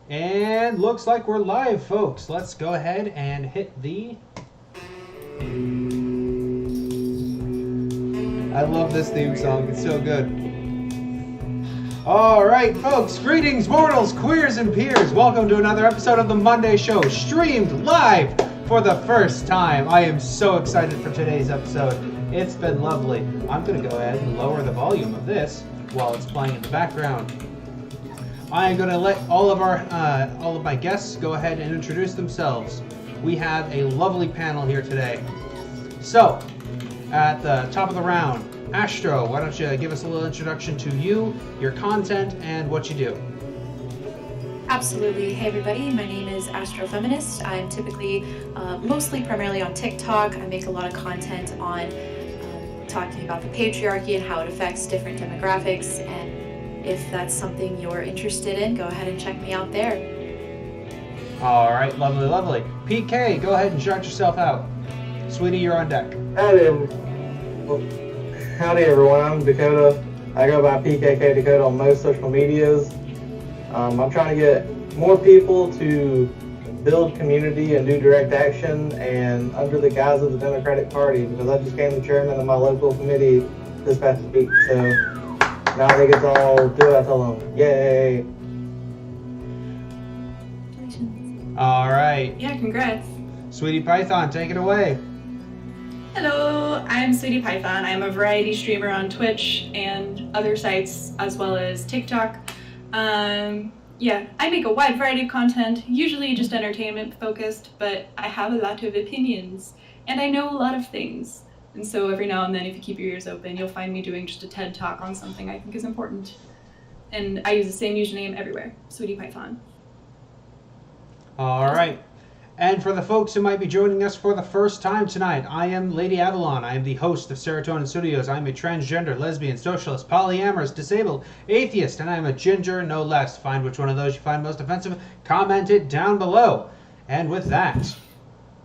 And looks like we're live, folks. Let's go ahead and hit the... I love this theme song. It's so good. All right, folks. Greetings, mortals, queers, and peers. Welcome to another episode of the Monday Show, streamed live for the first time. I am so excited for today's episode. It's been lovely. I'm going to go ahead and lower the volume of this while it's playing in the background. I am going to let all of my guests go ahead and introduce themselves. We have a lovely panel here today. So, at the top of the round, Astro, why don't you give us a little introduction to you, your content, and what you do? Absolutely. Hey everybody, my name is Astrofeminist. I'm typically primarily on TikTok. I make a lot of content on talking about the patriarchy and how it affects different demographics, and if that's something you're interested in, go ahead and check me out there. All right, lovely, lovely. PK, go ahead and shout yourself out. Sweetie, you're on deck. Howdy everyone, I'm Dakota. I go by PKK Dakota on most social medias. I'm trying to get more people to build community and do direct action, and under the guise of the Democratic Party, because I just became the chairman of my local committee this past week, so now I think it's all do what I tell them. Yay! All right. Yeah, congrats. Sweetie Python, take it away. Hello, I'm Sweetie Python. I'm a variety streamer on Twitch and other sites, as well as TikTok. Yeah, I make a wide variety of content, usually just entertainment focused, but I have a lot of opinions, and I know a lot of things. And so every now and then, if you keep your ears open, you'll find me doing just a TED Talk on something I think is important. And I use the same username everywhere, Sweetie Python. All right. And for the folks who might be joining us for the first time tonight, I am Lady Avalon. I am the host of Serotonin Studios. I'm a transgender, lesbian, socialist, polyamorous, disabled, atheist, and I'm a ginger no less. Find which one of those you find most offensive, comment it down below. And with that,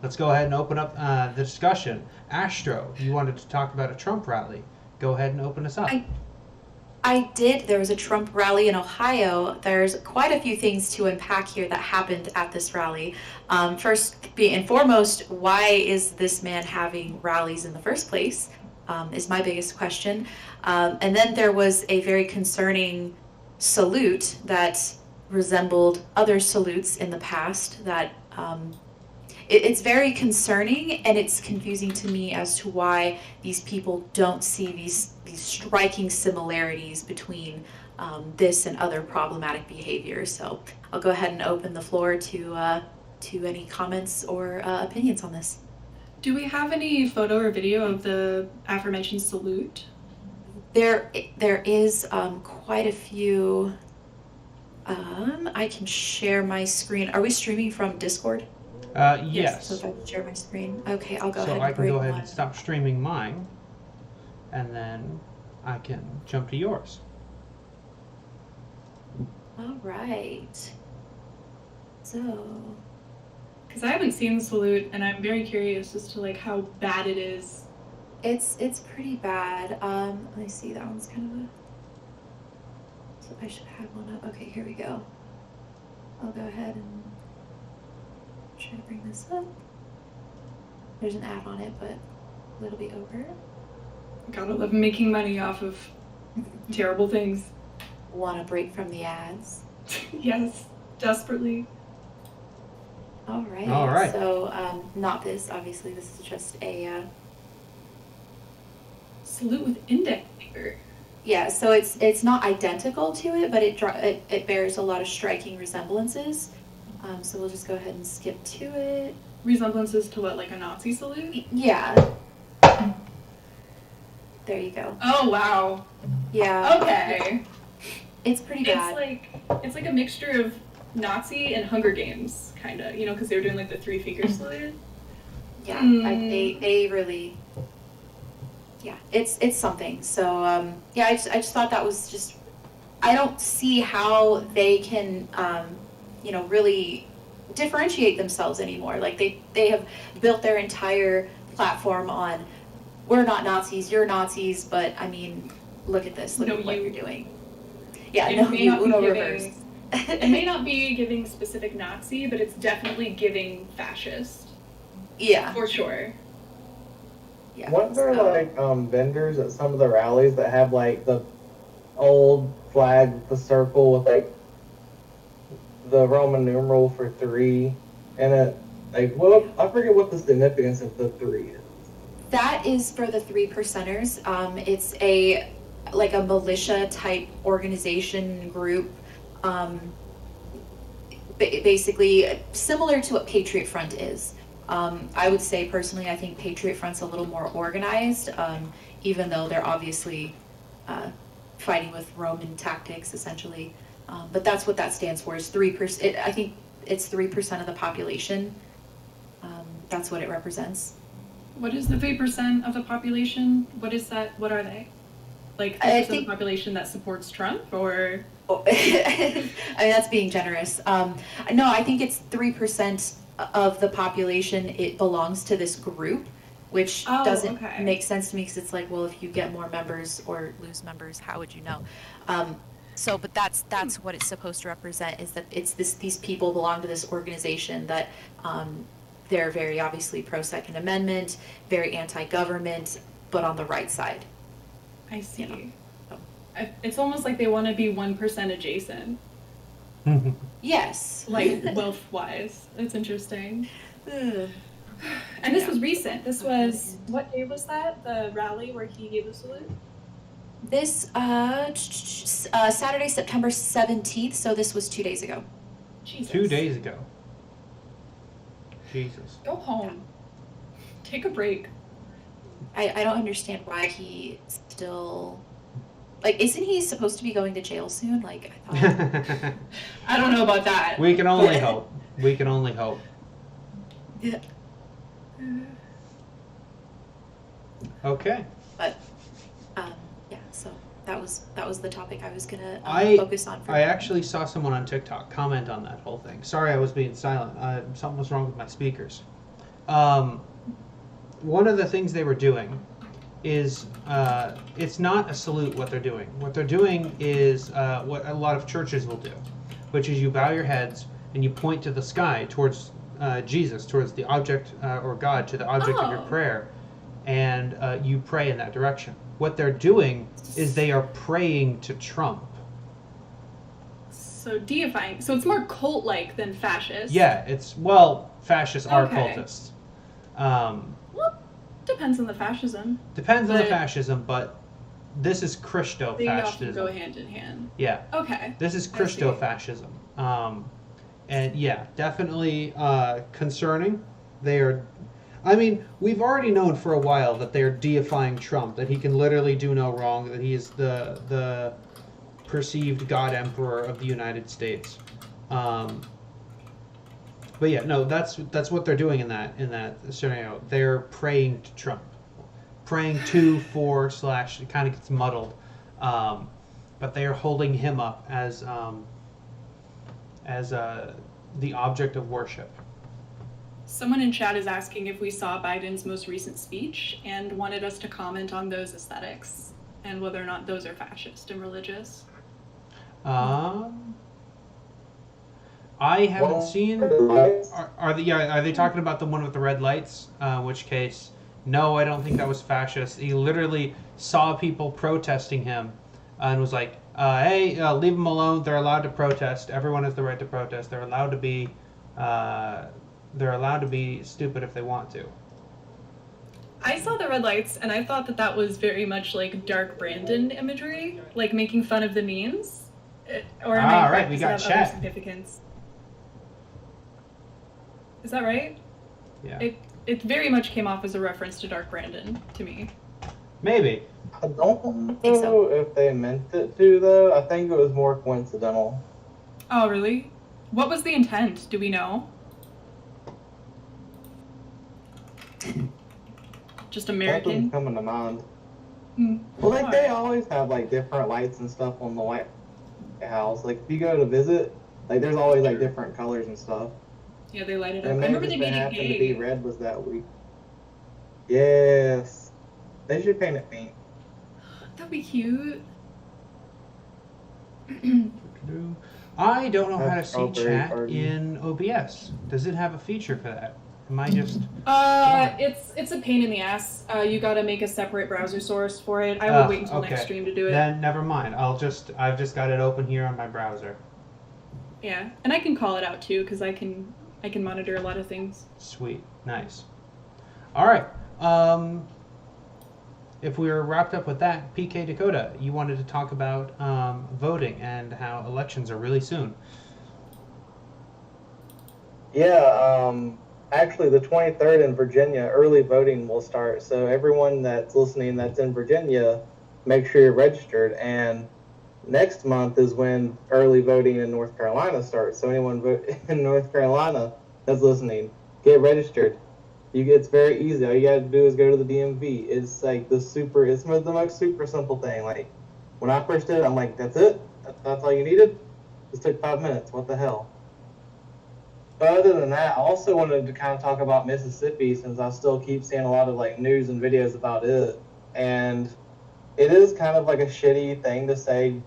let's go ahead and open up the discussion. Astro, you wanted to talk about a Trump rally. Go ahead and open us up. I did. There was a Trump rally in Ohio. There's quite a few things to unpack here that happened at this rally. First and foremost, why is this man having rallies in the first place, is my biggest question. And then there was a very concerning salute that resembled other salutes in the past that it's very concerning, and it's confusing to me as to why these people don't see these striking similarities between this and other problematic behaviors. So I'll go ahead and open the floor to any comments or opinions on this. Do we have any photo or video of the aforementioned salute? There is quite a few. I can share my screen. Are we streaming from Discord? Yes. So if I can share my screen. Okay, I'll go ahead So and I can bring go ahead one. and stop streaming mine, and then I can jump to yours. All right. So, Because I haven't seen the salute, and I'm very curious as to like how bad it is. it's pretty bad. Let me see. That one's kind of a. So I should have one up. Okay, here we go. I'll go ahead and try to bring this up. There's an ad on it, but it'll be over. Gotta love making money off of terrible things. Want a break from the ads? Yes, desperately. All right. All right. So, not this. Obviously, this is just a. Salute with index finger. Yeah. So it's not identical to it, but it bears a lot of striking resemblances. So we'll just go ahead and skip to it. Resemblances to what, like a Nazi salute? Yeah. There you go. Oh wow. Yeah. Okay. It's pretty bad. It's like a mixture of Nazi and Hunger Games, kind of. You know, because they were doing like the three finger salute. Yeah. They really. Yeah. It's something. So yeah. I just thought that was just. I don't see how they can really differentiate themselves anymore. Like they have built their entire platform on, we're not Nazis, you're Nazis, but I mean, look at this, look at what you're doing. Yeah, It no, may you not be Uno giving reverse. It may not be giving specific Nazi, but it's definitely giving fascist. Yeah. For sure. Yeah. Weren't there so- like vendors at some of the rallies that have like the old flag with the circle with like the Roman numeral for 3 and it like I forget what the significance of the 3 is. That is for the 3%ers. It's a militia type organization group, basically similar to what Patriot Front is. I would say personally, I think Patriot Front's a little more organized, even though they're obviously fighting with Roman tactics essentially. But that's what that stands for. Is 3%. I think it's 3% of the population. That's what it represents. What is the 3% of the population? What is that? What are they? Like 3% of the population that supports Trump, or? I mean, that's being generous. No, I think it's 3% of the population. It belongs to this group, which doesn't make sense to me because it's like, well, if you get more members or lose members, how would you know? But that's what it's supposed to represent, is that it's these people belong to this organization that they're very obviously pro-Second Amendment, very anti-government, but on the right side. I see. You know? It's almost like they want to be 1% adjacent. Yes. Like wealth-wise. It's interesting. And this was recent. This was, what day was that? The rally where he gave the salute? This Saturday, September 17th, so this was 2 days ago. Jesus. 2 days ago. Jesus. Go home. Take a break. I don't understand why he still... Like, isn't he supposed to be going to jail soon? Like, I thought... I don't know about that. We can only hope. We can only hope. Yeah. Okay. But, yeah, so that was the topic I was going to focus on. I actually saw someone on TikTok comment on that whole thing. Sorry I was being silent. Something was wrong with my speakers. One of the things they were doing is, it's not a salute what they're doing. What they're doing is what a lot of churches will do, which is you bow your heads and you point to the sky towards Jesus, towards the object, or God, to the object of your prayer, and you pray in that direction. What they're doing is they are praying to Trump. So deifying. So it's more cult-like than fascist. Yeah, fascists are Okay. cultists. Well, depends on the fascism. Depends on the But- fascism, but this is They often Christo-fascism. go hand in hand. Yeah, Okay. this is I see. Christo-fascism. And yeah, definitely concerning. They are, I mean, we've already known for a while that they're deifying Trump, that he can literally do no wrong, that he is the perceived God Emperor of the United States. But yeah, no, that's what they're doing in that scenario. They're praying to Trump, praying to for / it kind of gets muddled, but they are holding him up as the object of worship. Someone in chat is asking if we saw Biden's most recent speech and wanted us to comment on those aesthetics and whether or not those are fascist and religious. I haven't Well, seen. lights. Are they talking about the one with the red lights? In which case, no, I don't think that was fascist. He literally saw people protesting him, and was like, "Hey, leave them alone. They're allowed to protest. Everyone has the right to protest. They're allowed to be, stupid if they want to." I saw the red lights and I thought that was very much like Dark Brandon imagery, like making fun of the memes. Or am I Right, correct? we Does got it have chat. other significance? Is that right? Yeah, It very much came off as a reference to Dark Brandon to me. maybe. I don't think know so. if they meant it to, though. I think it was more coincidental. Oh, really? What was the intent? Do we know? Just Nothing's American? coming to mind. Hmm. Well, like, they always have, like, different lights and stuff on the White House. Like, if you go to visit, like, there's always, like, different colors and stuff. Yeah, they light it up. And I maybe remember they just made it happened to be gay. red was that week. Yes. They should paint it pink. That'd be cute. I don't know how to That's see strawberry chat garden. in OBS. Does it have a feature for that? Am I just... It's a pain in the ass. You gotta make a separate browser source for it. I would wait until next stream to do it. Then never mind. I've just got it open here on my browser. Yeah, and I can call it out too, because I can monitor a lot of things. Sweet. Nice. All right. If we were wrapped up with that, PK Dakota, you wanted to talk about voting and how elections are really soon. Yeah, actually the 23rd in Virginia, early voting will start. So everyone that's listening that's in Virginia, make sure you're registered. And next month is when early voting in North Carolina starts. So anyone in North Carolina that's listening, get registered. It's very easy. All you gotta do is go to the DMV. It's like it's the most super simple thing. Like when I first did it, I'm like, that's it? That's all you needed? This took 5 minutes. What the hell? But other than that, I also wanted to kind of talk about Mississippi, since I still keep seeing a lot of like news and videos about it. And it is kind of like a shitty thing to say,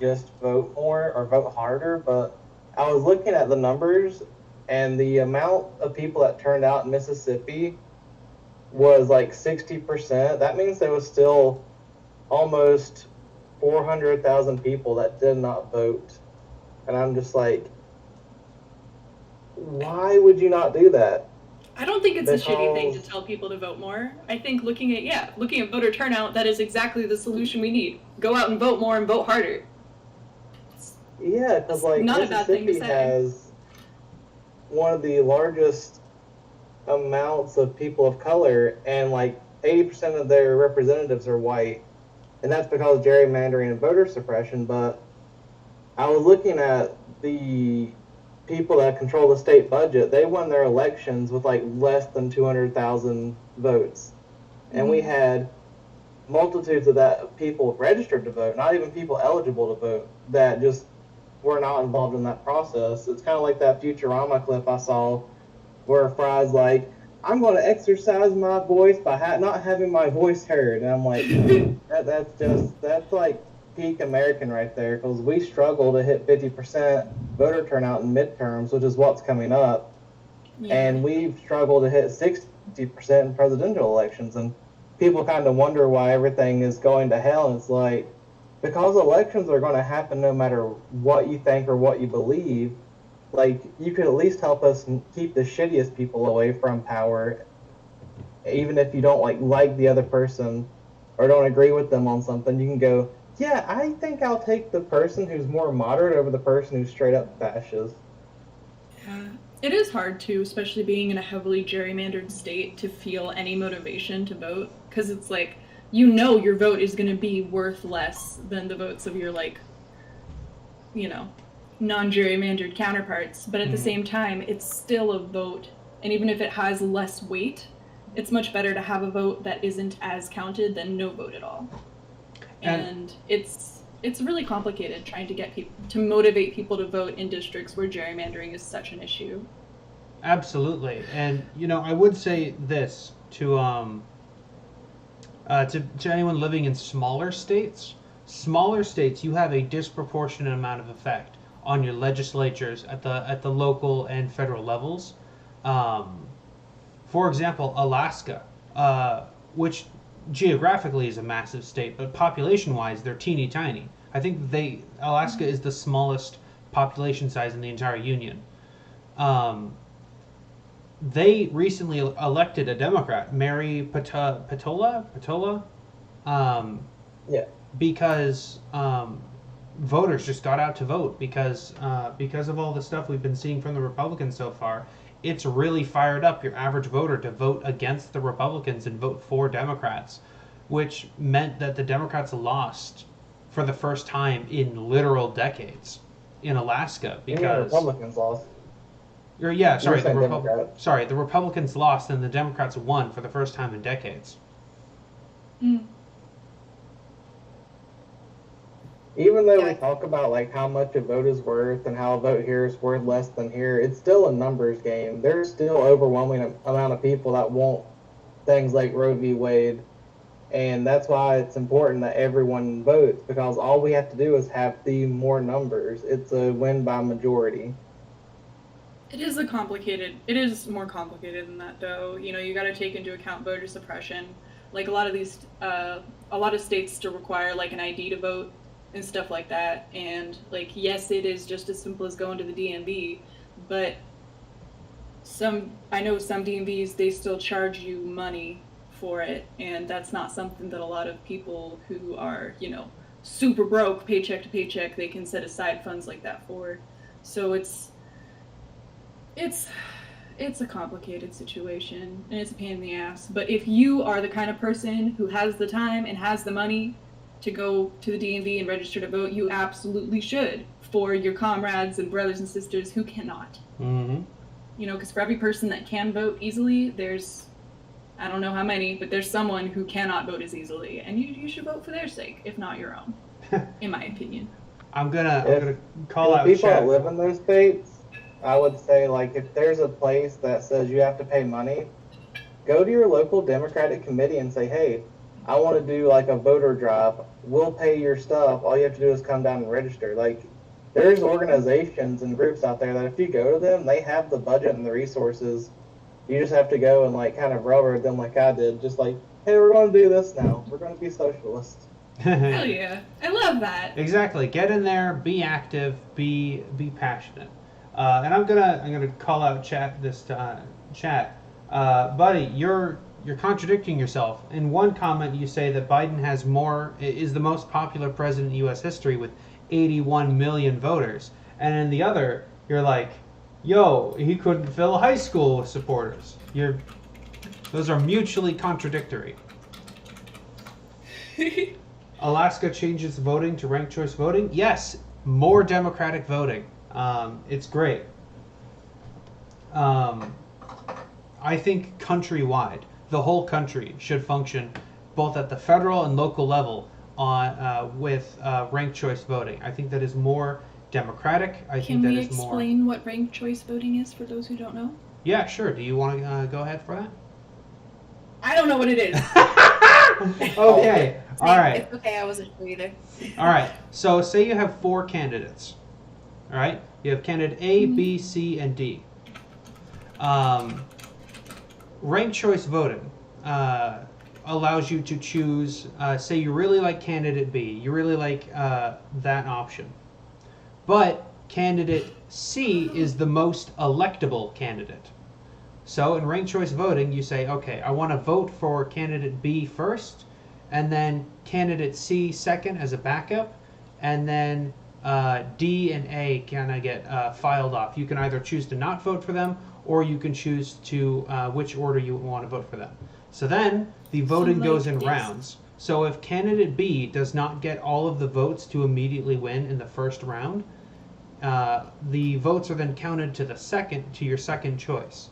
just vote more or vote harder. But I was looking at the numbers, and the amount of people that turned out in Mississippi was like 60%. That means there was still almost 400,000 people that did not vote. And I'm just like, why would you not do that? I don't think it's a shitty thing to tell people to vote more. I think looking at voter turnout, that is exactly the solution we need. Go out and vote more and vote harder. Yeah, because like not a bad thing to Mississippi say. has one of the largest amounts of people of color, and like 80% of their representatives are white, and that's because of gerrymandering and voter suppression. But I was looking at the people that control the state budget. They won their elections with like less than 200,000 votes, and we had multitudes of that people registered to vote, not even people eligible to vote, that just were not involved in that process. It's kind of like that Futurama clip I saw where Fry's like, I'm going to exercise my voice by not having my voice heard. And I'm like, that's like peak American right there, because we struggle to hit 50% voter turnout in midterms, which is what's coming up. Yeah. And we've struggled to hit 60% in presidential elections. And people kind of wonder why everything is going to hell. And it's like, because elections are going to happen no matter what you think or what you believe. Like, you could at least help us keep the shittiest people away from power, even if you don't like the other person or don't agree with them on something. You can go, yeah, I think I'll take the person who's more moderate over the person who's straight up fascist. Yeah. It is hard to, especially being in a heavily gerrymandered state, to feel any motivation to vote, because it's like, you know your vote is going to be worth less than the votes of your, like, you know, non-gerrymandered counterparts. But at the same time, it's still a vote. And even if it has less weight, it's much better to have a vote that isn't as counted than no vote at all. And it's really complicated trying to get people to motivate people to vote in districts where gerrymandering is such an issue. Absolutely. And, you know, I would say this to anyone living in smaller states, you have a disproportionate amount of effect on your legislatures at the local and federal levels. For example, Alaska, which geographically is a massive state, but population-wise, they're teeny tiny. I think Alaska is the smallest population size in the entire union. They recently elected a Democrat, Mary Patola, because voters just got out to vote because of all the stuff we've been seeing from the Republicans so far. It's really fired up your average voter to vote against the Republicans and vote for Democrats, which meant that the Democrats lost for the first time in literal decades in Alaska because the Republicans lost. The Republicans lost and the Democrats won for the first time in decades. Even though we talk about like how much a vote is worth and how a vote here is worth less than here, it's still a numbers game. There's still overwhelming amount of people that want things like Roe v. Wade And that's why it's important that everyone votes, because all we have to do is have the more numbers. It's a win by majority. It is more complicated than that, though. You know, you got to take into account voter suppression. Like a lot of states still require like an ID to vote and stuff like that. And like, yes, it is just as simple as going to the DMV, but I know some DMVs, they still charge you money for it, and that's not something that a lot of people who are, you know, super broke, paycheck to paycheck, they can set aside funds like that for. So it's a complicated situation, and it's a pain in the ass. But if you are the kind of person who has the time and has the money to go to the DMV and register to vote, you absolutely should, for your comrades and brothers and sisters who cannot. Mm-hmm. You know, because for every person that can vote easily, there's, I don't know how many, but there's someone who cannot vote as easily, and you should vote for their sake, if not your own, in my opinion. I'm gonna call out people chat. that live in those states. I would say, like, if there's a place that says you have to pay money, go to your local Democratic committee and say, hey, I want to do like a voter drive. We'll pay your stuff. All you have to do is come down and register. Like, there's organizations and groups out there that if you go to them, they have the budget and the resources. You just have to go and like kind of railroad them like I did. Just like, hey, we're going to do this now. We're going to be socialists. Hell yeah. I love that. Exactly. Get in there, be active, be passionate. And I'm gonna call out chat this time. Chat, buddy, you're contradicting yourself. In one comment, you say that Biden is the most popular president in U.S. history with 81 million voters, and in the other, you're like, yo, he couldn't fill a high school with supporters. Those are mutually contradictory. Alaska changes voting to ranked choice voting. Yes, more democratic voting. It's great. I think countrywide, the whole country should function both at the federal and local level with ranked choice voting. I think that is more democratic. Can we explain what ranked choice voting is for those who don't know? Yeah, sure. Do you want to go ahead for that? I don't know what it is. Okay. All right. It's okay. I wasn't sure either. All right. So say you have 4 candidates. All right. You have candidate A, B, C, and D. Ranked choice voting allows you to choose. Say you really like candidate B. You really like that option. But candidate C is the most electable candidate. So in ranked choice voting, you say, okay, I want to vote for candidate B first, and then candidate C second as a backup, and then D and A kind of get filed off. You can either choose to not vote for them, or you can choose to which order you want to vote for them. So then the voting goes in rounds. So if candidate B does not get all of the votes to immediately win in the first round, the votes are then counted to your second choice.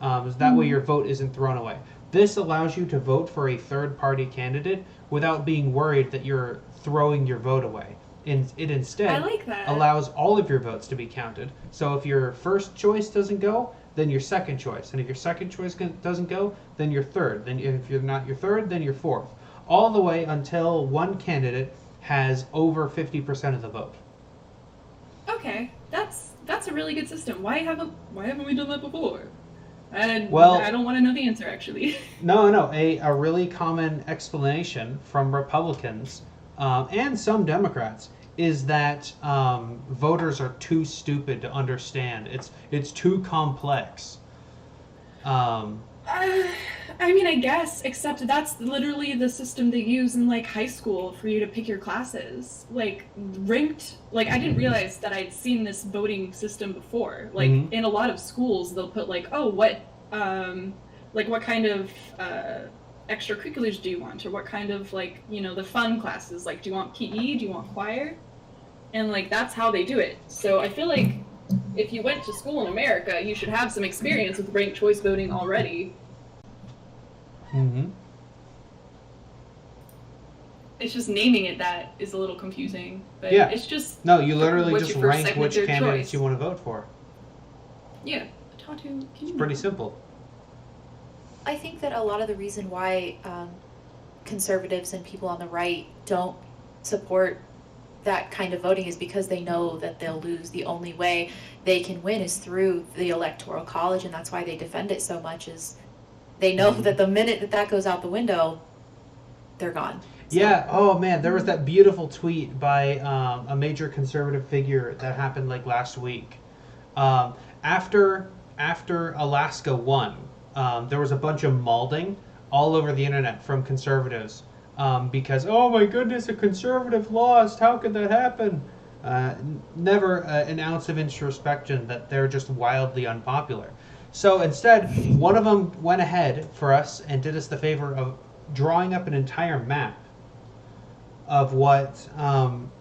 So that way your vote isn't thrown away. This allows you to vote for a third-party candidate without being worried that you're throwing your vote away. It instead allows all of your votes to be counted. So if your first choice doesn't go, then your second choice. And if your second choice doesn't go, then your third. Then if you're not your third, then your fourth. All the way until one candidate has over 50% of the vote. Okay, that's a really good system. Why haven't we done that before? And well, I don't want to know the answer, actually. No. A really common explanation from Republicans and some Democrats is that voters are too stupid to understand. It's too complex. I mean, I guess, except that's literally the system they use in like high school for you to pick your classes. Like ranked, like I didn't realize that I'd seen this voting system before. Like in a lot of schools, they'll put like, oh, what kind of extracurriculars do you want, or what kind of like, you know, the fun classes. Like, do you want PE? Do you want choir? And like that's how they do it. So I feel like if you went to school in America, you should have some experience with ranked choice voting already. Mm-hmm. It's just naming it that is a little confusing. But yeah. It's just... No, you literally what's just your first, rank second, which third candidates choice? you want to vote for. Yeah. Tatu, can It's you pretty simple. I think that a lot of the reason why conservatives and people on the right don't support that kind of voting is because they know that they'll lose. The only way they can win is through the electoral college, and that's why they defend it so much, is they know that the minute that goes out the window, they're gone. So. Yeah. Oh man, there was that beautiful tweet by a major conservative figure that happened like last week. After Alaska won, there was a bunch of malding all over the internet from conservatives because, oh my goodness, a conservative lost. How could that happen? Never an ounce of introspection that they're just wildly unpopular. So instead, one of them went ahead for us and did us the favor of drawing up an entire map of what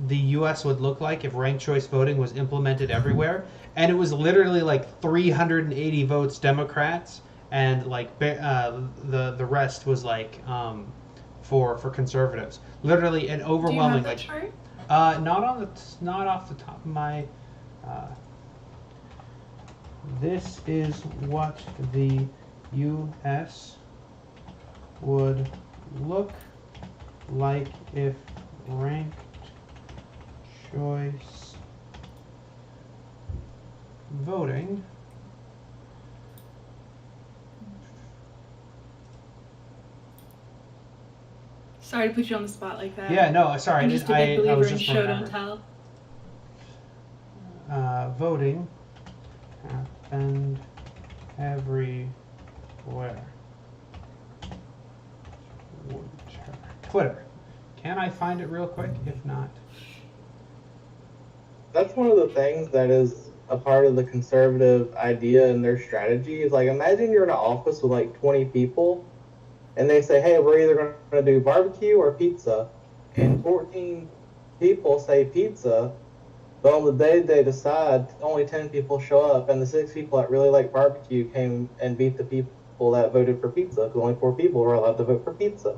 the U.S. would look like if ranked choice voting was implemented everywhere. And it was literally like 380 votes Democrats, and like the rest was like for conservatives. Literally an overwhelming. Do you have that chart? Not off the top of my. This is what the U.S. would look like if ranked choice voting Sorry to put you on the spot like that. Yeah, no, sorry. I'm just a big believer was in just show remembering. don't tell. Voting happened everywhere. Twitter. Can I find it real quick? If not. That's one of the things that is a part of the conservative idea and their strategy. Is like, imagine you're in an office with like 20 people, and they say, hey, we're either going to do barbecue or pizza. And 14 people say pizza, but on the day they decide, only 10 people show up, and the 6 people that really like barbecue came and beat the people that voted for pizza, because only 4 people were allowed to vote for pizza.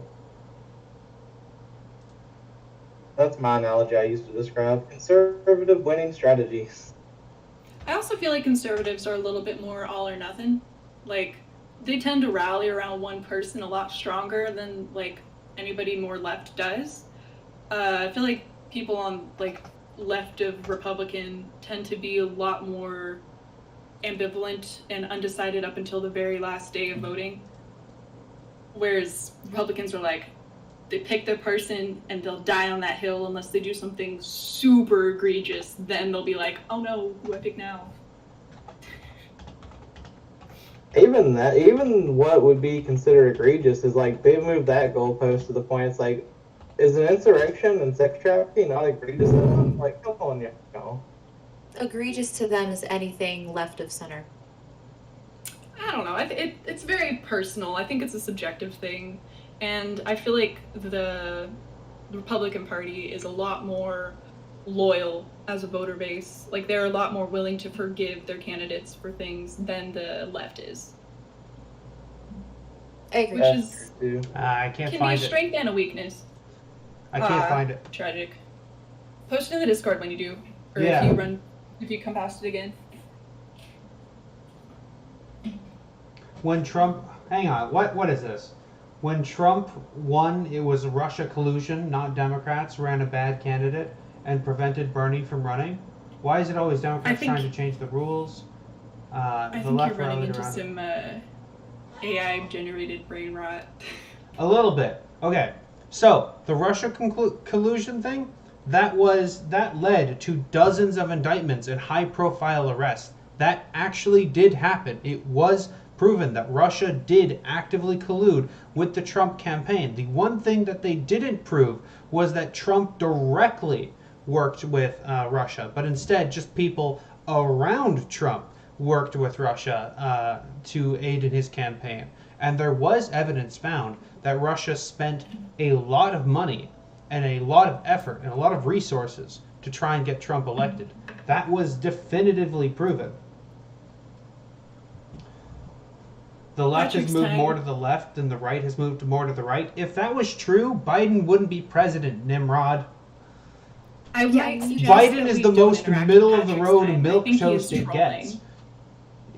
That's my analogy I used to describe conservative winning strategies. I also feel like conservatives are a little bit more all or nothing. Like, they tend to rally around one person a lot stronger than like anybody more left does. I feel like people on like left of Republican tend to be a lot more ambivalent and undecided up until the very last day of voting. Whereas Republicans are like, they pick their person and they'll die on that hill unless they do something super egregious. Then they'll be like, oh no, who do I pick now? Even what would be considered egregious is like they've moved that goalpost to the point it's like, is an insurrection and sex trafficking not egregious enough? Like, come on, y'all. Egregious to them is anything left of center. I don't know. It's very personal. I think it's a subjective thing. And I feel like the Republican Party is a lot more loyal as a voter base. Like, they're a lot more willing to forgive their candidates for things than the left is. I agree. Which is I can't can be a find it. strength and a weakness. I can't find it. Tragic. Post it in the Discord when you do, or Yeah. if you come past it again. When Trump, hang on, what is this? When Trump won, it was Russia collusion, not Democrats ran a bad candidate and prevented Bernie from running. Why is it always Democrats trying to change the rules? I The think left you're running rallied into around it. some AI-generated brain rot. A little bit. Okay. So the Russia collusion thing, that led to dozens of indictments and high-profile arrests. That actually did happen. It was proven that Russia did actively collude with the Trump campaign. The one thing that they didn't prove was that Trump directly worked with Russia, but instead just people around Trump worked with Russia to aid in his campaign. And there was evidence found that Russia spent a lot of money and a lot of effort and a lot of resources to try and get Trump elected. That was definitively proven. The left has moved more to the left and the right has moved more to the right. If that was true, Biden wouldn't be president, Nimrod. I might suggest Biden that is we the don't most interact middle with of the Patrick's road time. I milk think he is toast it trolling. gets.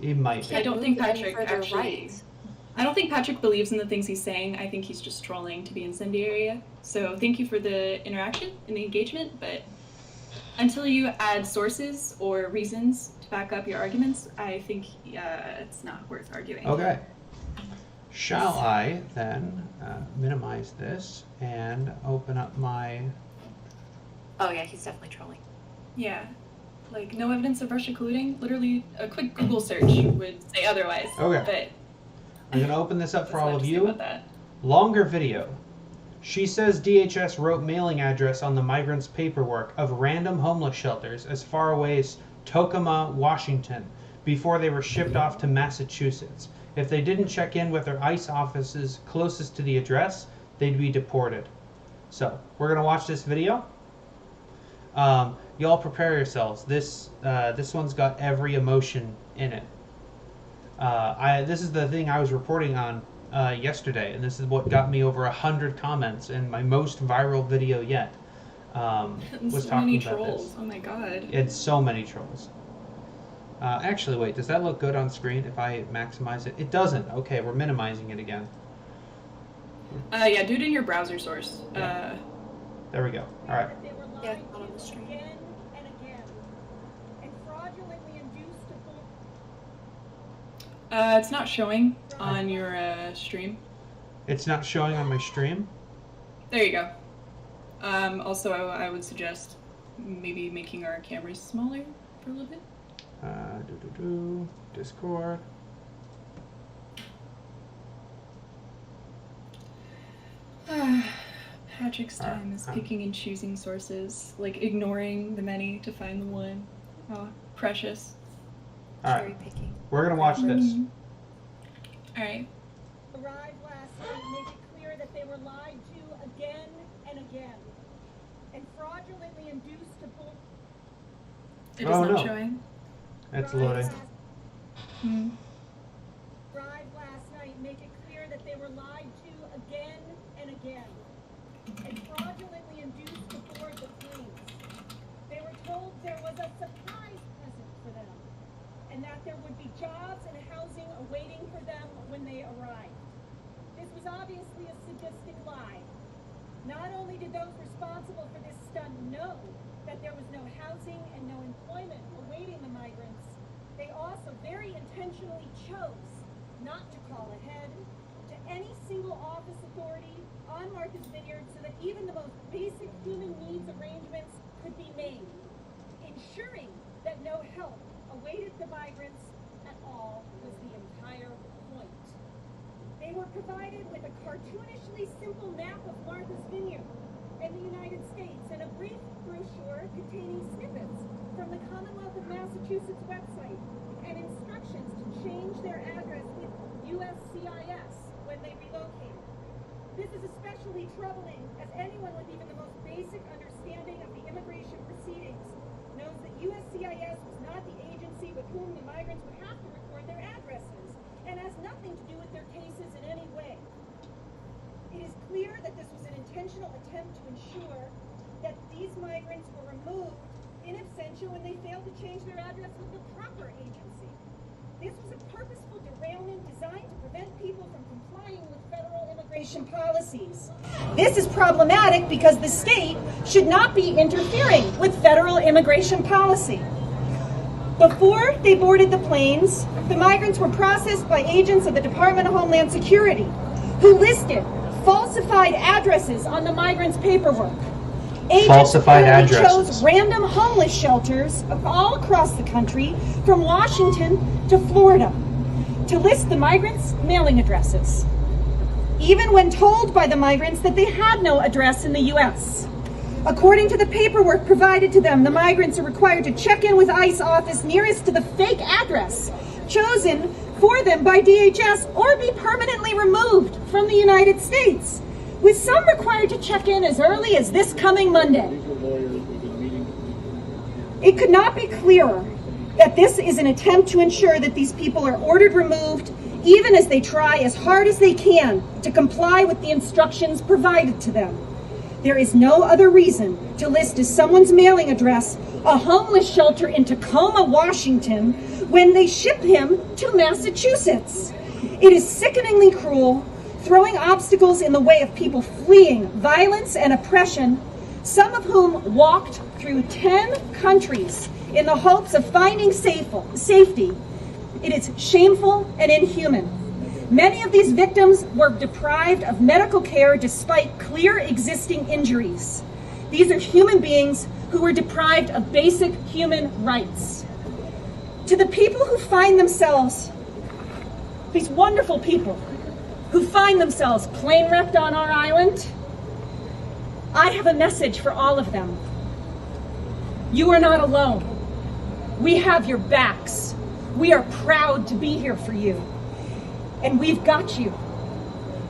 It might be. I don't think Move any Patrick further actually. right. I don't think Patrick believes in the things he's saying. I think he's just trolling to be incendiary. So thank you for the interaction and the engagement, but until you add sources or reasons to back up your arguments, I think it's not worth arguing. Okay. Shall I then minimize this and open up my... Oh yeah, he's definitely trolling. Yeah. Like, no evidence of Russia colluding? Literally, a quick Google search would say otherwise. Okay. I'm going to open this up for all of you. About that. Longer video. She says DHS wrote mailing address on the migrants' paperwork of random homeless shelters as far away as Tacoma, Washington, before they were shipped off to Massachusetts. If they didn't check in with their ICE offices closest to the address, they'd be deported. So, we're going to watch this video. Y'all prepare yourselves. This one's got every emotion in it. This is the thing I was reporting on yesterday, and this is what got me over 100 comments in my most viral video yet. Was so talking many about trolls. this. Oh my god. It's so many trolls. Actually, wait, does that look good on screen if I maximize it? It doesn't. Okay, we're minimizing it again. Yeah, do it in your browser source. Yeah. There we go. All right. Yeah, not on the stream. Again and again, and fraudulently induced to It's not showing on your stream. It's not showing on my stream? There you go. Also, I would suggest maybe making our cameras smaller for a little bit. Discord. Patrick's time is picking and choosing sources, like ignoring the many to find the one. Oh, precious. All right. Cherry picking. We're going to watch this. All right. arrived last night make it clear that they were lied to again and again, and fraudulently induced to pull. It is not showing. It's loading. Arrived last night make it clear that they were lied to again and again, and fraudulently induced to board the planes. They were told there was a surprise present for them, and that there would be jobs and housing awaiting for them when they arrived. This was obviously a sadistic lie. Not only did those responsible for this stunt know that there was no housing and no employment awaiting the migrants, they also very intentionally chose not to call ahead to any single office authority on Martha's Vineyard so that even the most basic human needs arrangements could be made, ensuring that no help awaited the migrants at all was the entire point. They were provided with a cartoonishly simple map of Martha's Vineyard and the United States and a brief brochure containing snippets from the Commonwealth of Massachusetts website and instructions to change their address with USCIS when they relocated. This is especially troubling as anyone with even the most basic understanding of the immigration proceedings knows that USCIS was not the agency with whom the migrants would have to record their addresses and has nothing to do with their cases in any way. It is clear that this was an intentional attempt to ensure that these migrants were removed in absentia when they failed to change their address with the proper agency. This was a purposeful derailment designed to prevent people from complying with federal immigration policies. This is problematic because the state should not be interfering with federal immigration policy. Before they boarded the planes, the migrants were processed by agents of the Department of Homeland Security, who listed falsified addresses on the migrants' paperwork. Agents chose random homeless shelters all across the country, from Washington to Florida, to list the migrants' mailing addresses, even when told by the migrants that they had no address in the U.S. According to the paperwork provided to them, the migrants are required to check in with ICE office nearest to the fake address chosen for them by DHS or be permanently removed from the United States, with some required to check in as early as this coming Monday. It could not be clearer that this is an attempt to ensure that these people are ordered removed, even as they try as hard as they can to comply with the instructions provided to them. There is no other reason to list as someone's mailing address a homeless shelter in Tacoma, Washington, when they ship him to Massachusetts. It is sickeningly cruel, throwing obstacles in the way of people fleeing violence and oppression, some of whom walked through 10 countries in the hopes of finding safety. It is shameful and inhuman. Many of these victims were deprived of medical care despite clear existing injuries. These are human beings who were deprived of basic human rights. To the people who find themselves, these wonderful people who find themselves plane wrecked on our island, I have a message for all of them. You are not alone. We have your backs. We are proud to be here for you. And we've got you.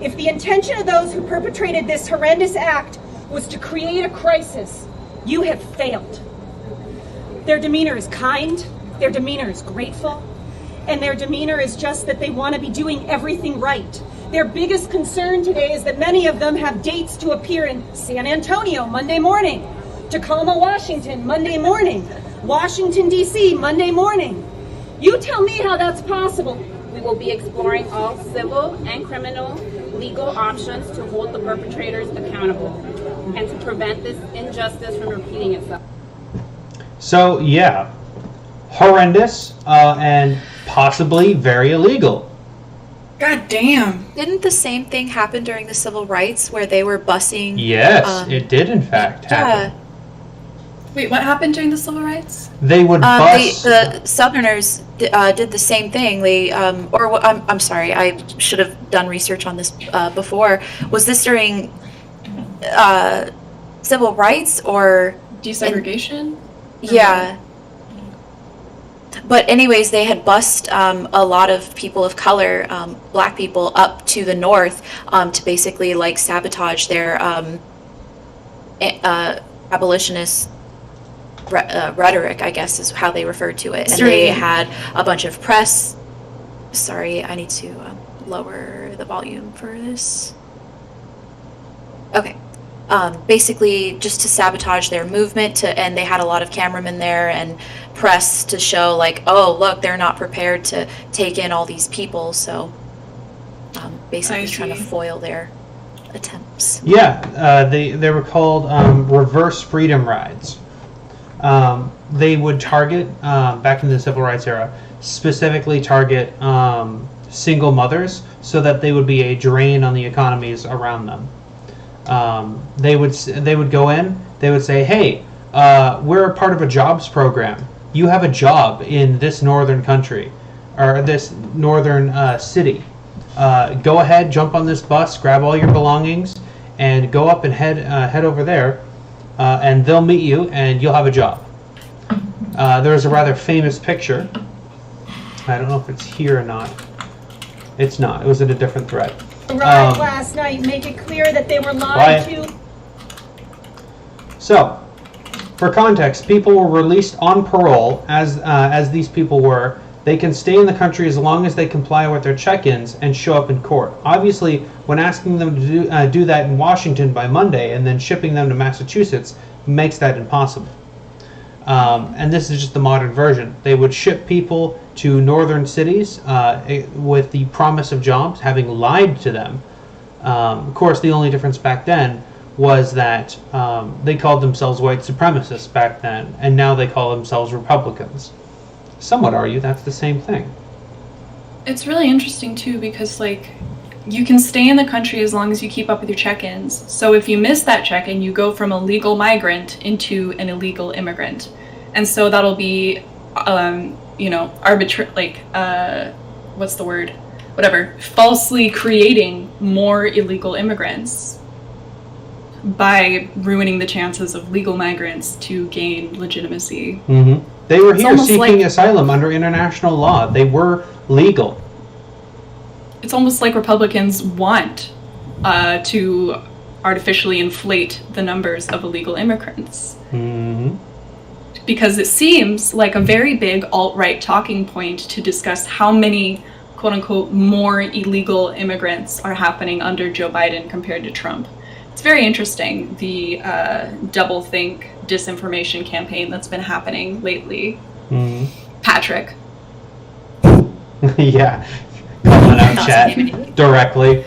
If the intention of those who perpetrated this horrendous act was to create a crisis, you have failed. Their demeanor is kind, their demeanor is grateful, and their demeanor is just that they want to be doing everything right. Their biggest concern today is that many of them have dates to appear in San Antonio Monday morning, Tacoma, Washington, Monday morning, Washington, D.C., Monday morning. You tell me how that's possible. We will be exploring all civil and criminal legal options to hold the perpetrators accountable and to prevent this injustice from repeating itself. So, yeah, horrendous and possibly very illegal. God damn. Didn't the same thing happen during the civil rights where they were busing? Yes, it did in fact happen. Yeah. Wait, what happened during the civil rights? They would bus. The Southerners did the same thing. They, I'm sorry, I should have done research on this before. Was this during civil rights or Desegregation? yeah. But anyways, they had bussed a lot of people of color, black people, up to the north to basically like sabotage their abolitionist rhetoric, I guess is how they referred to it. And they had a bunch of press. Sorry, I need to lower the volume for this. Okay. Basically just to sabotage their movement and they had a lot of cameramen there and press to show like, oh look, they're not prepared to take in all these people, so basically trying to foil their attempts. Yeah, they were called reverse freedom rides. They would target, back in the civil rights era, specifically target single mothers so that they would be a drain on the economies around them. They would go in, they would say, hey, we're a part of a jobs program. You have a job in this northern country, or this northern city. Go ahead, jump on this bus, grab all your belongings, and go up and head over there, and they'll meet you, and you'll have a job. There's a rather famous picture. I don't know if it's here or not. It's not. It was in a different thread. Arrived last night make it clear that they were lied to. So, for context, people were released on parole, as these people were. They can stay in the country as long as they comply with their check-ins and show up in court. Obviously, when asking them to do that in Washington by Monday and then shipping them to Massachusetts makes that impossible. And this is just the modern version. They would ship people to northern cities with the promise of jobs, having lied to them. Of course, the only difference back then was that they called themselves white supremacists back then, and now they call themselves Republicans. Some would argue that's the same thing. It's really interesting too because like you can stay in the country as long as you keep up with your check-ins. So if you miss that check-in, you go from a legal migrant into an illegal immigrant. And so that'll be what's the word? Whatever. Falsely creating more illegal immigrants by ruining the chances of legal migrants to gain legitimacy. Mm-hmm. They were here seeking like asylum under international law. They were legal. It's almost like Republicans want to artificially inflate the numbers of illegal immigrants. Mm-hmm. Because it seems like a very big alt-right talking point to discuss how many quote-unquote more illegal immigrants are happening under Joe Biden compared to Trump. It's very interesting, the double-think disinformation campaign that's been happening lately. Mm-hmm. Patrick. Yeah. Calling calling out chat directly.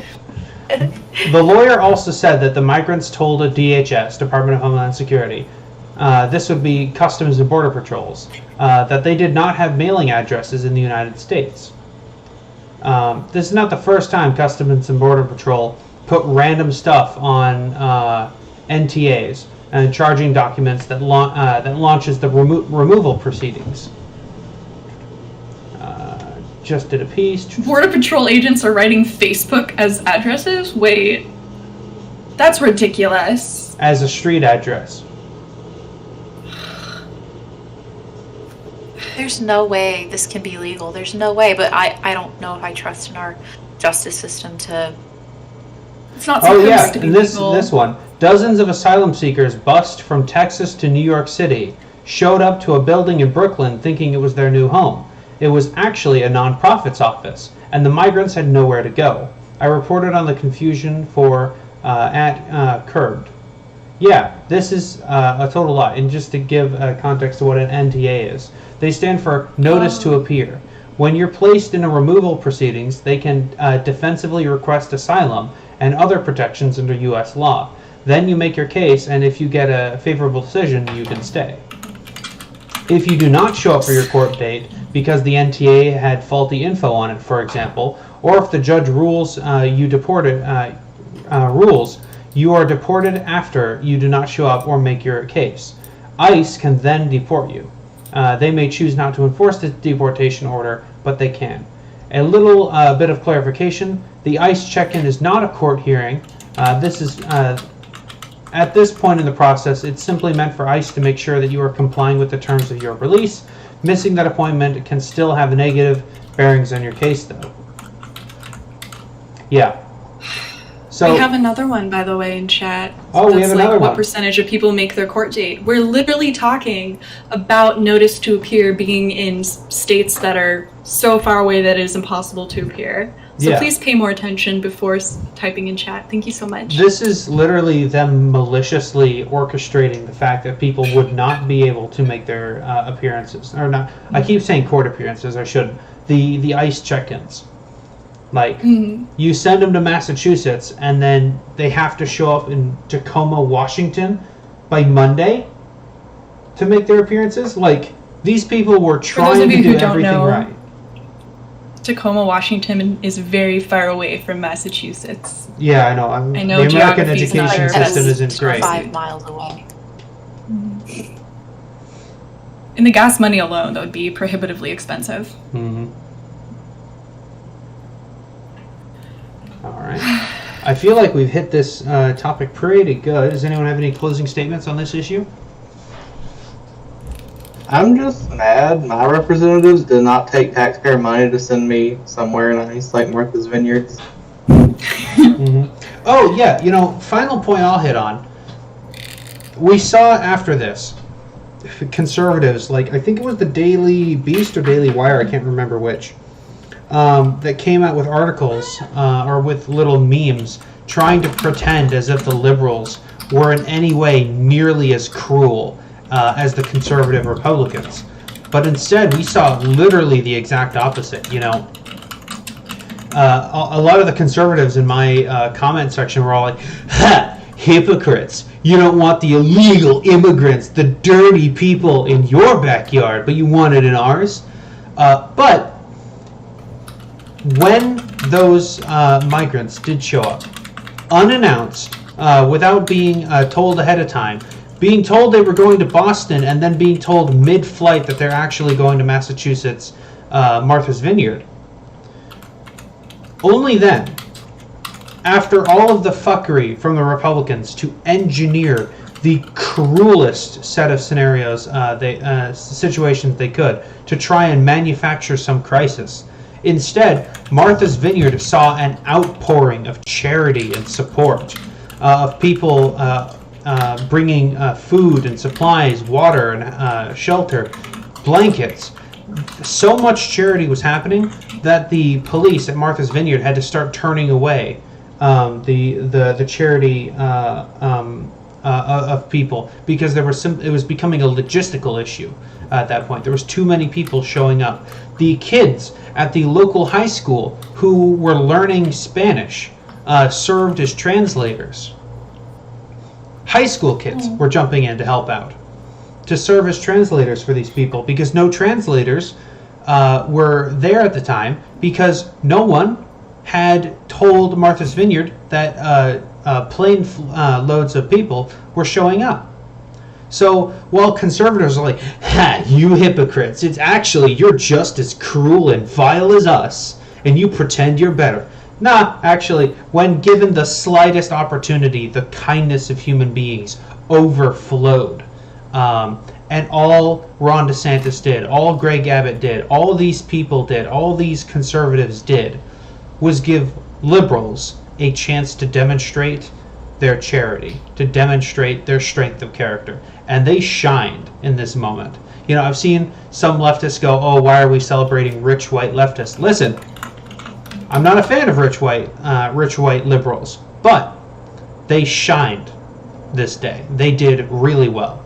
The lawyer also said that the migrants told a DHS, Department of Homeland Security, this would be Customs and Border Patrols, that they did not have mailing addresses in the United States. This is not the first time Customs and Border Patrol put random stuff on NTAs and charging documents that launches the removal proceedings. Just did a piece. Border Patrol agents are writing Facebook as addresses? Wait. That's ridiculous. As a street address. There's no way this can be legal. There's no way, but I don't know if I trust in our justice system to... It's not supposed to be legal. This one. Dozens of asylum seekers bussed from Texas to New York City showed up to a building in Brooklyn thinking it was their new home. It was actually a nonprofit's office, and the migrants had nowhere to go. I reported on the confusion at Curbed. Yeah, this is a total lie. And just to give context to what an NTA is, they stand for Notice to Appear. When you're placed in a removal proceedings, they can defensively request asylum and other protections under U.S. law. Then you make your case, and if you get a favorable decision, you can stay. If you do not show up for your court date because the NTA had faulty info on it, for example, or if the judge rules you are deported after you do not show up or make your case. ICE can then deport you. They may choose not to enforce the deportation order, but they can. A little bit of clarification: the ICE check-in is not a court hearing. This is at this point in the process, it's simply meant for ICE to make sure that you are complying with the terms of your release. Missing that appointment can still have negative bearings on your case, though. Yeah. So we have another one, by the way, in chat. Oh, we have another one. What percentage of people make their court date? We're literally talking about notice to appear being in states that are so far away that it is impossible to appear. So please pay more attention before typing in chat. Thank you so much. This is literally them maliciously orchestrating the fact that people would not be able to make their appearances. Or not. I keep saying court appearances. I shouldn't. The ICE check-ins. Like, you send them to Massachusetts, and then they have to show up in Tacoma, Washington by Monday to make their appearances. Like, these people were trying to do everything right. Tacoma, Washington is very far away from Massachusetts. Yeah, I know. I know the American education system isn't great. 5 miles away. In the gas money alone, that would be prohibitively expensive. All right. I feel like we've hit this topic pretty good. Does anyone have any closing statements on this issue? I'm just mad my representatives did not take taxpayer money to send me somewhere nice like Martha's Vineyards. Oh, yeah. Final point I'll hit on. We saw after this, conservatives, like, I think it was the Daily Beast or Daily Wire, I can't remember which, that came out with articles or with little memes trying to pretend as if the liberals were in any way nearly as cruel as the conservative Republicans. But instead, we saw literally the exact opposite. A lot of the conservatives in my comment section were all like, ha! Hypocrites! You don't want the illegal immigrants, the dirty people in your backyard, but you want it in ours. But when those migrants did show up, unannounced, without being told ahead of time, being told they were going to Boston and then being told mid-flight that they're actually going to Massachusetts, Martha's Vineyard. Only then, after all of the fuckery from the Republicans to engineer the cruelest set of scenarios, situations they could, to try and manufacture some crisis. Instead, Martha's Vineyard saw an outpouring of charity and support, of people bringing food and supplies, water and shelter, blankets. So much charity was happening that the police at Martha's Vineyard had to start turning away the charity of people because it was becoming a logistical issue at that point. There was too many people showing up. The kids at the local high school who were learning Spanish served as translators. High school kids were jumping in to help out, to serve as translators for these people, because no translators were there at the time because no one had told Martha's Vineyard that plane loads of people were showing up. So while conservatives are like, ha, you hypocrites, it's actually you're just as cruel and vile as us, and you pretend you're better. Nah, actually, when given the slightest opportunity, the kindness of human beings overflowed. And all Ron DeSantis did, all Greg Abbott did, all these people did, all these conservatives did, was give liberals a chance to demonstrate their charity, to demonstrate their strength of character. And they shined in this moment. You know, I've seen some leftists go, oh, why are we celebrating rich white leftists? Listen, I'm not a fan of rich white liberals, but they shined this day. They did really well.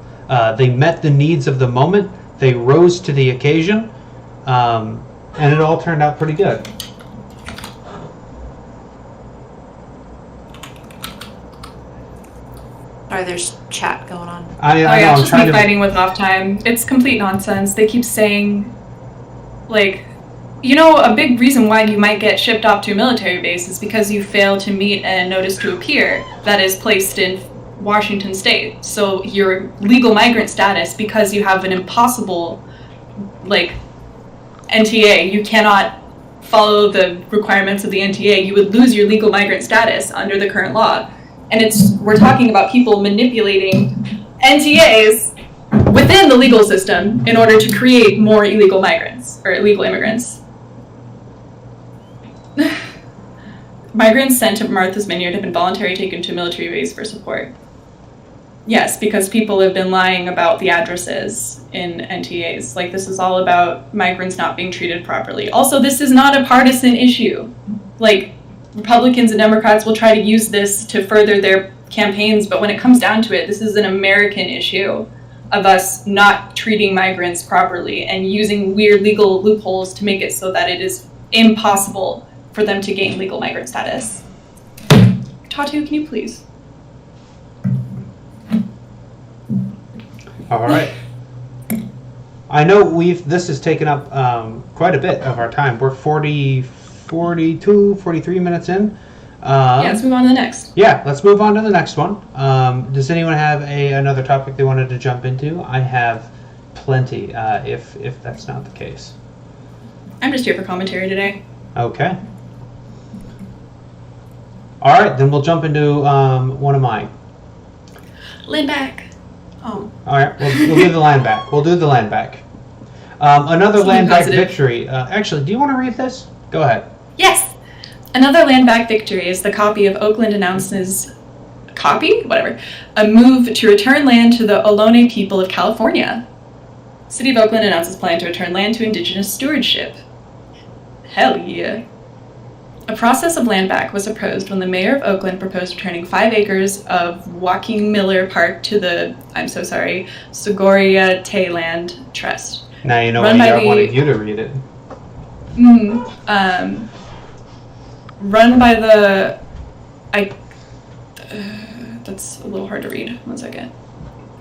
They met the needs of the moment. They rose to the occasion, and it all turned out pretty good. Sorry, there's chat going on. I know, yeah, I'm just trying me to... fighting with off time. It's complete nonsense. They keep saying, like, you know, a big reason why you might get shipped off to a military base is because you fail to meet a notice to appear that is placed in Washington State. So your legal migrant status, because you have an impossible, like, NTA, you cannot follow the requirements of the NTA, you would lose your legal migrant status under the current law. And we're talking about people manipulating NTAs within the legal system in order to create more illegal migrants, or illegal immigrants. Migrants sent to Martha's Vineyard have been voluntarily taken to a military base for support. Yes, because people have been lying about the addresses in NTAs. Like, this is all about migrants not being treated properly. Also, this is not a partisan issue. Like, Republicans and Democrats will try to use this to further their campaigns, but when it comes down to it, this is an American issue of us not treating migrants properly and using weird legal loopholes to make it so that it is impossible for them to gain legal migrant status. Tatu, can you please? All right. I know this has taken up quite a bit of our time. We're 43 minutes in. Yeah, let's move on to the next. Yeah, let's move on to the next one. Does anyone have another topic they wanted to jump into? I have plenty, if that's not the case. I'm just here for commentary today. Okay. All right, then we'll jump into one of mine. Land back. Oh. All right, we'll do the land back. We'll do the land back. Another Something land back positive. victory. Actually, do you want to read this? Go ahead. Yes! Another land back victory is the copy of Oakland announces a move to return land to the Ohlone people of California. City of Oakland announces plan to return land to indigenous stewardship. Hell yeah. A process of land back was proposed when the mayor of Oakland proposed returning 5 acres of Joaquin Miller Park to the, Sogorea Te Land Trust. Now you know why I wanted you to read it. Run by the, that's a little hard to read. 1 second.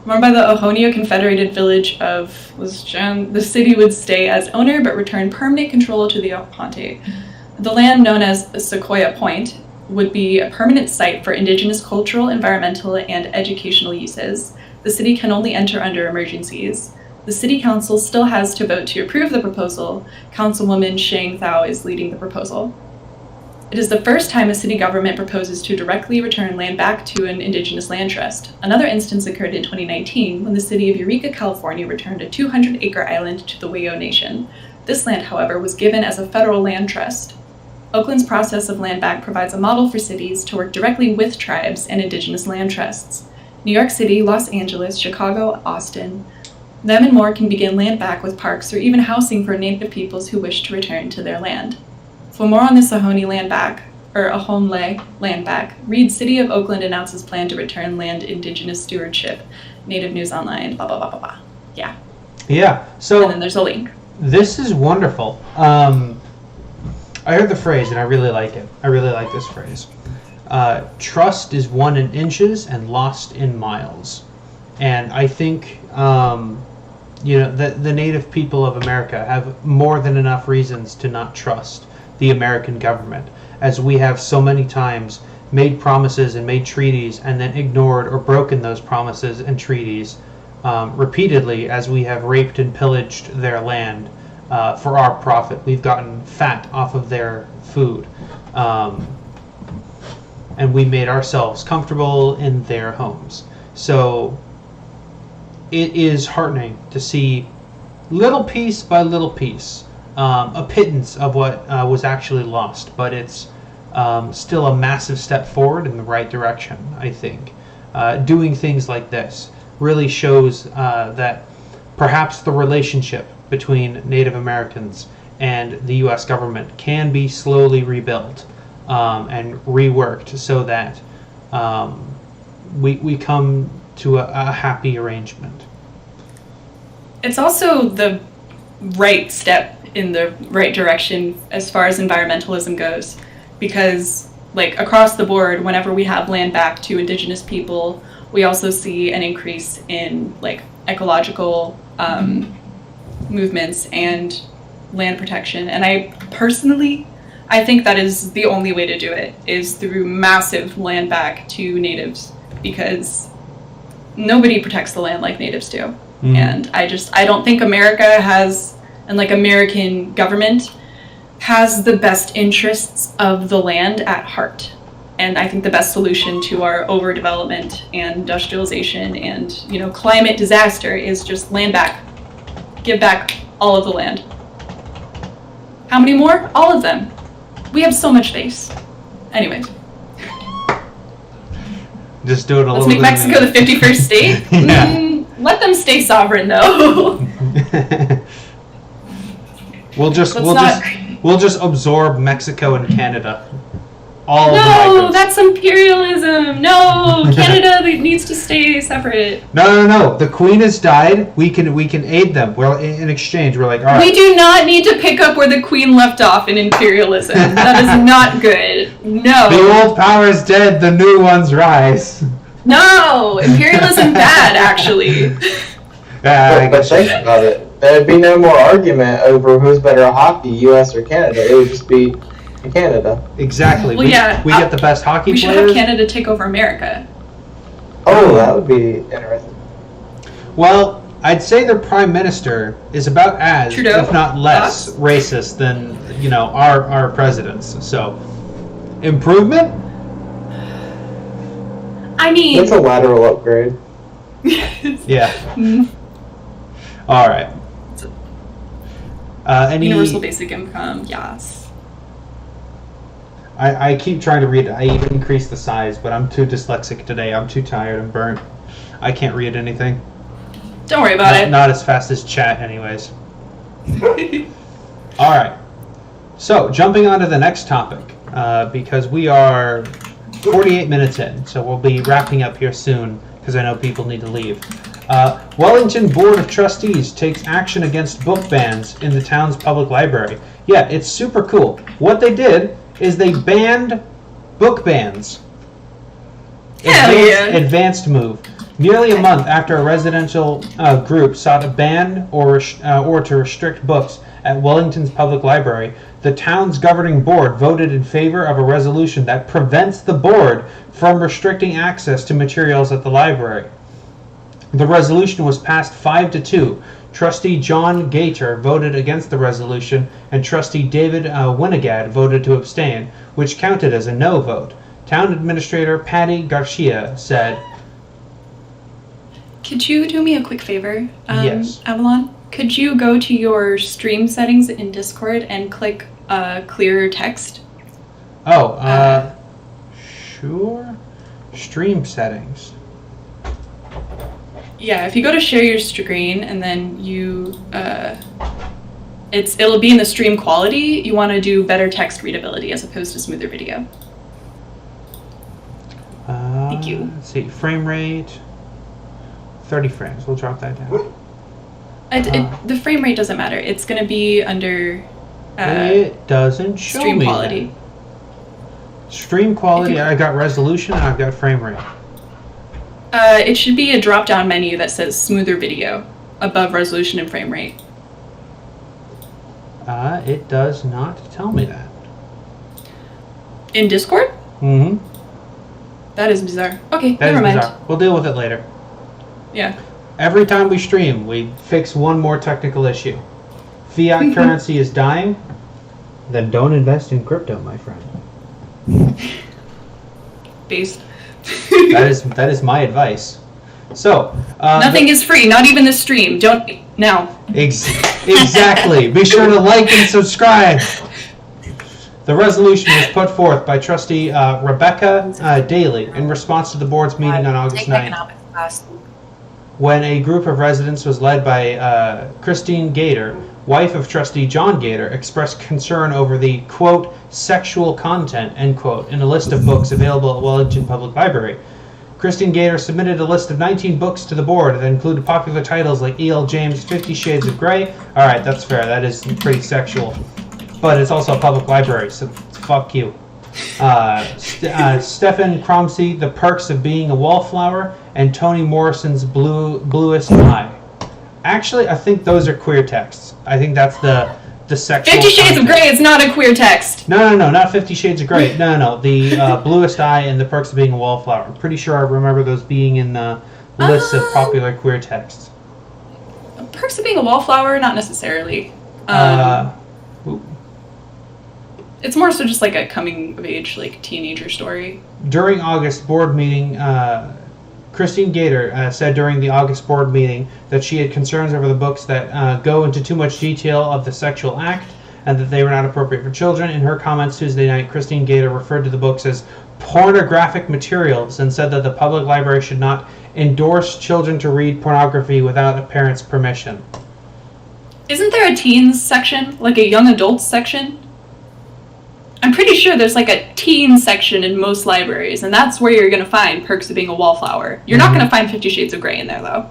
Run by the Ohlone Confederated Village of the city would stay as owner but return permanent control to the Ponte. The land known as Sequoia Point would be a permanent site for indigenous cultural, environmental, and educational uses. The city can only enter under emergencies. The city council still has to vote to approve the proposal. Councilwoman Shang Thao is leading the proposal. It is the first time a city government proposes to directly return land back to an indigenous land trust. Another instance occurred in 2019 when the city of Eureka, California returned a 200-acre island to the Wayo Nation. This land, however, was given as a federal land trust. Oakland's process of land back provides a model for cities to work directly with tribes and indigenous land trusts. New York City, Los Angeles, Chicago, Austin, them and more can begin land back with parks or even housing for native peoples who wish to return to their land. For more on this Ohlone land back, Ahomle land back. Read City of Oakland announces plan to return land indigenous stewardship. Native News Online, blah, blah, blah, blah, blah. Yeah. Yeah. And So then there's a link. this is wonderful. I heard the phrase and I really like it. I really like this phrase. Trust is won in inches and lost in miles. And I think, the native people of America have more than enough reasons to not trust the American government, as we have so many times made promises and made treaties and then ignored or broken those promises and treaties repeatedly, as we have raped and pillaged their land for our profit. We've gotten fat off of their food. And we made ourselves comfortable in their homes. So it is heartening to see little piece by little piece, a pittance of what was actually lost, but it's still a massive step forward in the right direction, I think. Doing things like this really shows that perhaps the relationship between Native Americans and the U.S. government can be slowly rebuilt and reworked so that we come to a happy arrangement. It's also the right step in the right direction as far as environmentalism goes, because like across the board, whenever we have land back to indigenous people, we also see an increase in like ecological movements and land protection. And I think that is the only way to do it, is through massive land back to natives, because nobody protects the land like natives do. And I don't think America has, and like American government has the best interests of the land at heart. And I think the best solution to our overdevelopment and industrialization and, climate disaster is just land back. Give back all of the land. How many more? All of them. We have so much space. Anyways. Just do it a Let's little make bit. Mexico the 51st state. Yeah. Let them stay sovereign, though. We'll just absorb Mexico and Canada. All of the No, migrants. that's imperialism. No, Canada needs to stay separate. No. The Queen has died. We can aid them. Well, in exchange, we're like, all right. We do not need to pick up where the Queen left off in imperialism. That is not good. No. The old power is dead. The new ones rise. No, imperialism bad, actually. But think about it. There'd be no more argument over who's better at hockey, U.S. or Canada. It would just be Canada. Exactly. Well, we yeah, get the best hockey We should players. have Canada take over America. Oh, that would be interesting. Well, I'd say their prime minister is about as, Trudeau. if not less, Us. racist than our presidents. So, improvement. I mean, That's a lateral upgrade. Yeah. All right. Any? universal basic income, yes. I keep trying to read it. I even increased the size, but I'm too dyslexic today. I'm too tired and burnt. I can't read anything. Don't worry about it. Not as fast as chat, anyways. All right. So, jumping on to the next topic, because we are 48 minutes in, so we'll be wrapping up here soon, because I know people need to leave. Wellington Board of Trustees takes action against book bans in the town's public library. Yeah, it's super cool. What they did is they banned book bans. Hell yeah. Advanced move. Nearly a month after a residential group sought a ban or to restrict books at Wellington's public library, the town's governing board voted in favor of a resolution that prevents the board from restricting access to materials at the library. The resolution was passed 5-2. Trustee John Gator voted against the resolution, and Trustee David Winegad voted to abstain, which counted as a no vote. Town Administrator Patty Garcia said, Could you do me a quick favor, Yes. Avalon? Could you go to your stream settings in Discord and click clear text? Sure. Stream settings. Yeah, if you go to share your screen and then you it'll be in the stream quality. You want to do better text readability as opposed to smoother video. Thank you. Let's see, frame rate, 30 frames. We'll drop that down. The frame rate doesn't matter. It's going to be under it doesn't show stream me quality. That. Stream quality, I got resolution, and I've got frame rate. It should be a drop-down menu that says smoother video above resolution and frame rate. It does not tell me that. In Discord? Mm-hmm. That is bizarre. Okay, That never is mind. bizarre. We'll deal with it later. Yeah. Every time we stream, we fix one more technical issue. Fiat currency is dying. Then don't invest in crypto, my friend. Based. That is my advice. So Nothing is free, not even the stream. Don't now. Exactly. Be sure to like and subscribe. The resolution was put forth by Trustee Rebecca Daly in response to the board's meeting on August 9th, Economics class. when a group of residents was led by Christine Gator, wife of Trustee John Gator, expressed concern over the, quote, sexual content, end quote, in a list of books available at Wellington Public Library. Christine Gator submitted a list of 19 books to the board that included popular titles like E.L. James' 50 Shades of Grey. All right, that's fair. That is pretty sexual. But it's also a public library, so fuck you. Stephen Cromsey, The Perks of Being a Wallflower, and Toni Morrison's Bluest Eye. Actually, I think those are queer texts. I think that's the sexual 50 Shades content. of Grey is not a queer text. No, not 50 Shades of Grey. No. The Bluest Eye and The Perks of Being a Wallflower. I'm pretty sure I remember those being in the list of popular queer texts. Perks of Being a Wallflower, not necessarily. It's more so just like a coming of age, like teenager story. During August board meeting, Christine Gator said during the August board meeting that she had concerns over the books that go into too much detail of the sexual act and that they were not appropriate for children. In her comments Tuesday night, Christine Gator referred to the books as pornographic materials and said that the public library should not endorse children to read pornography without a parent's permission. Isn't there a teens section, like a young adults section? I'm pretty sure there's like a teen section in most libraries, and that's where you're going to find Perks of Being a Wallflower. You're not going to find 50 Shades of Grey in there, though.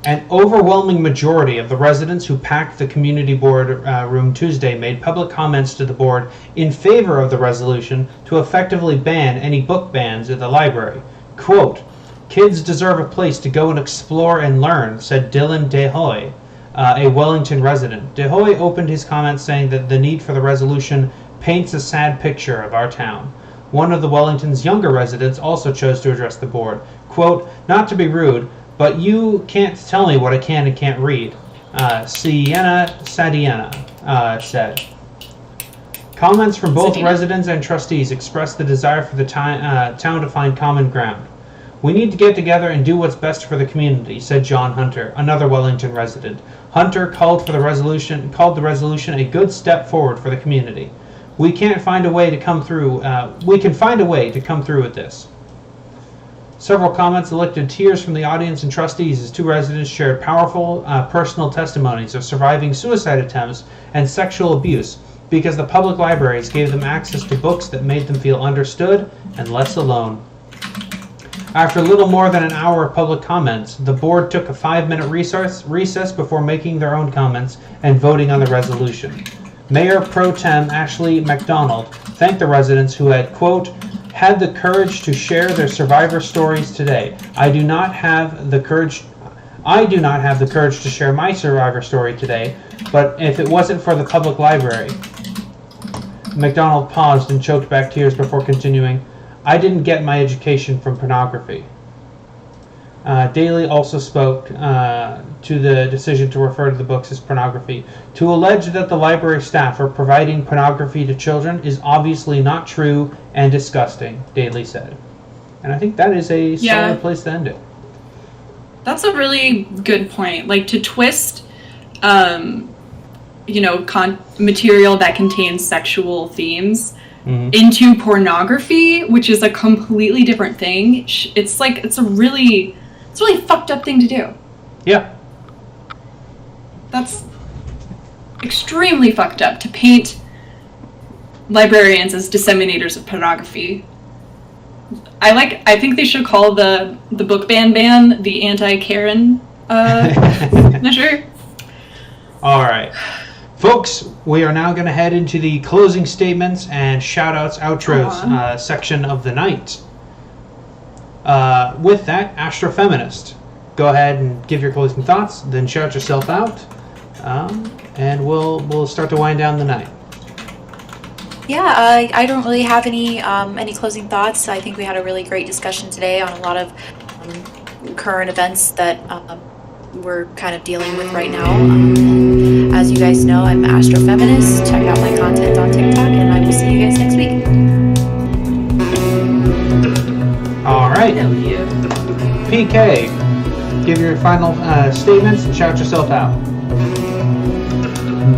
An overwhelming majority of the residents who packed the community board room Tuesday made public comments to the board in favor of the resolution to effectively ban any book bans at the library. Quote, "Kids deserve a place to go and explore and learn," said Dylan DeHoy, a Wellington resident. DeHoy opened his comments saying that the need for the resolution paints a sad picture of our town. One of the Wellington's younger residents also chose to address the board. Quote, "Not to be rude, but you can't tell me what I can and can't read," Sienna Sadiena said. Comments from both residents and trustees expressed the desire for the town to find common ground. "We need to get together and do what's best for the community," said John Hunter, another Wellington resident. Hunter called the resolution a good step forward for the community. We can find a way to come through with this." Several comments elicited tears from the audience and trustees as two residents shared powerful personal testimonies of surviving suicide attempts and sexual abuse because the public libraries gave them access to books that made them feel understood and less alone. After little more than an hour of public comments, the board took a 5-minute recess before making their own comments and voting on the resolution. Mayor Pro Tem Ashley McDonald thanked the residents who had, quote, "had the courage to share their survivor stories today. I do not have the courage to share my survivor story today, but if it wasn't for the public library." McDonald paused and choked back tears before continuing, "I didn't get my education from pornography." Daly also spoke to the decision to refer to the books as pornography. "To allege that the library staff are providing pornography to children is obviously not true and disgusting," Daly said. And I think that is a solid place to end it. That's a really good point. Like, to twist, material that contains sexual themes into pornography, which is a completely different thing. It's a really fucked up thing to do. Yeah. extremely fucked up to paint librarians as disseminators of pornography. I think they should call the book ban the anti-Karen measure. All right. Folks, we are now going to head into the closing statements and shout-outs, outros section of the night. With that, Astrofeminist, go ahead and give your closing thoughts, then shout yourself out, and we'll start to wind down the night. Yeah, I don't really have any closing thoughts. I think we had a really great discussion today on a lot of current events that we're kind of dealing with right now. As you guys know, I'm Astrofeminist. Check out my content on TikTok, and I will see you guys next week. All right. Hell yeah. PK, give your final statements and shout yourself out.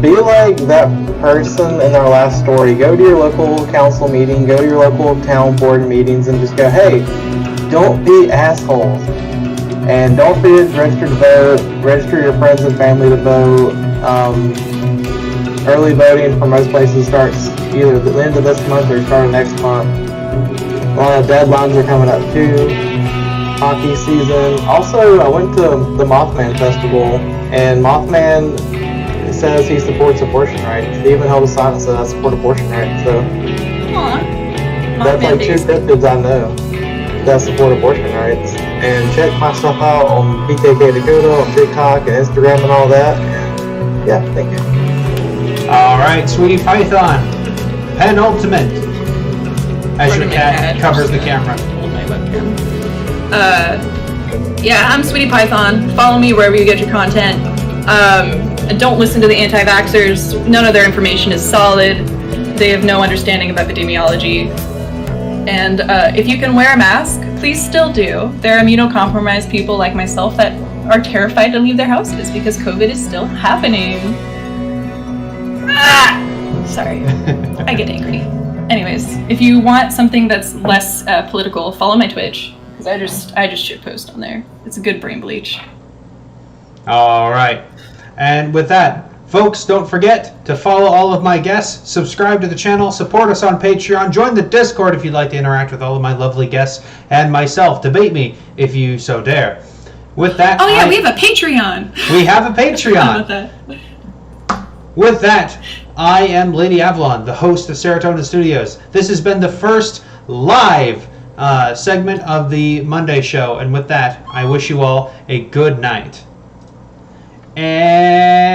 Be like that person in our last story. Go to your local council meeting, go to your local town board meetings, and just go, hey, don't be assholes. And don't forget to register to vote, register your friends and family to vote. Early voting for most places starts either at the end of this month or start of next month. A lot of deadlines are coming up too. Hockey season. Also, I went to the Mothman Festival, and Mothman says he supports abortion rights. He even held a sign that says I support abortion rights. So that's like two cryptids I know that support abortion rights. And check my stuff out on BKK Dakota on TikTok and Instagram and all that. And yeah, thank you. All right, Sweetie Python, penultimate, as your cat covers the camera. Hold my webcam. Yeah, I'm Sweetie Python. Follow me wherever you get your content. Don't listen to the anti-vaxxers. None of their information is solid. They have no understanding of epidemiology. And if you can wear a mask, please still do. There are immunocompromised people like myself that are terrified to leave their houses because COVID is still happening. Sorry, I get angry. Anyways, if you want something that's less political, follow my Twitch, because I just shit post on there. It's a good brain bleach. All right. And with that, folks, don't forget to follow all of my guests, subscribe to the channel, support us on Patreon, join the Discord if you'd like to interact with all of my lovely guests and myself. Debate me if you so dare. With that, oh yeah, we have a Patreon. We have a Patreon. How about that? With that, I am Lady Avalon, the host of Serotonin Studios. This has been the first live segment of the Monday show, and with that, I wish you all a good night. And